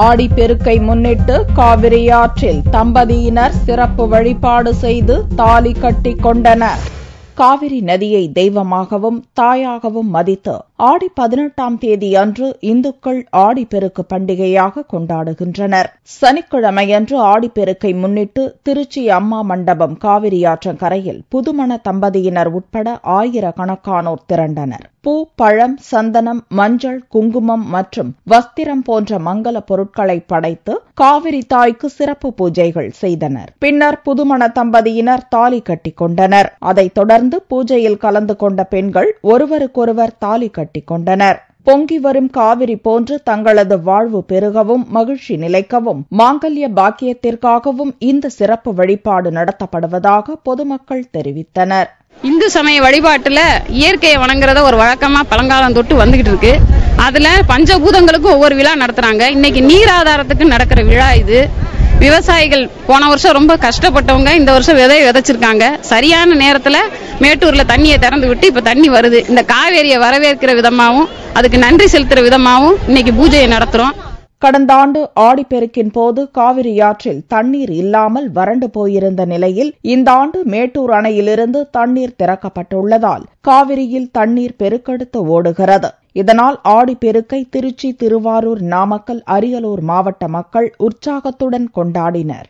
ஆடிப்பெருக்கை முன்னிட்டு காவிரி ஆற்றில் தம்பதியினர் சிறப்பு வழிபாடு செய்து தாலி கட்டிக் கொண்டனர். காவிரி நதியை தெய்வமாகவும் தாயாகவும் மதித்து ஆடி 18ஆம் தேதி அன்று இந்துக்கள் ஆடிப்பெருக்கு பண்டிகையாக கொண்டாடுகின்றனர். சனிக்கிழமையன்று ஆடிப்பெருக்கை முன்னிட்டு திருச்சி அம்மா மண்டபம் காவிரி ஆற்றங்கரையில் புதுமண தம்பதியினர் உட்பட ஆயிரக்கணக்கானோர் திரண்டனர். பூ, பழம், சந்தனம், மஞ்சள், குங்குமம் மற்றும் வஸ்திரம் போன்ற மங்கல பொருட்களை படைத்து காவிரி தாய்க்கு சிறப்பு பூஜைகள் செய்தனர். பின்னர் புதுமண தம்பதியினர் தாலி கட்டிக் கொண்டனர். அதைத் தொடர்ந்து பூஜையில் கலந்து கொண்ட பெண்கள் ஒருவருக்கொருவர் தாலி கட்டிக் கொண்டனர். பொங்கி வரும் காவிரி போன்று தங்களது வாழ்வு பெருகவும் மகிழ்ச்சி நிலைக்கவும் மாங்கல்ய பாக்கியத்திற்காகவும் இந்த சிறப்பு வழிபாடு நடத்தப்படுவதாக பொதுமக்கள் தெரிவித்தனர். இந்து சமய வழிபாட்டுல இயற்கையை வணங்குறத ஒரு வழக்கமா பழங்காலம் தொட்டு வந்துகிட்டு இருக்கு. அதுல பஞ்சபூதங்களுக்கும் ஒவ்வொரு விழா நடத்துறாங்க. இன்னைக்கு நீர் ஆதாரத்துக்கு நடக்கிற விழா இது. விவசாயிகள் போன வருஷம் ரொம்ப கஷ்டப்பட்டவங்க இந்த வருஷம் விதைச்சிருக்காங்க. சரியான நேரத்துல மேட்டூர்ல தண்ணியை திறந்து விட்டு இப்ப தண்ணி வருது. இந்த காவேரியை வரவேற்கிற விதமாவும் அதுக்கு நன்றி செலுத்துற விதமாவும் இன்னைக்கு பூஜையை நடத்துறோம். கடந்த ஆண்டு ஆடிப்பெருக்கின் போது காவிரி ஆற்றில் தண்ணீர் இல்லாமல் வறண்டு போயிருந்த நிலையில் இந்த ஆண்டு மேட்டூர் அணையிலிருந்து தண்ணீர் திறக்கப்பட்டுள்ளதால் காவிரியில் தண்ணீர் பெருக்கெடுத்து ஓடுகிறது. இதனால் ஆடிப்பெருக்கை திருச்சி, திருவாரூர், நாமக்கல், அரியலூர் மாவட்ட மக்கள் உற்சாகத்துடன் கொண்டாடினர்.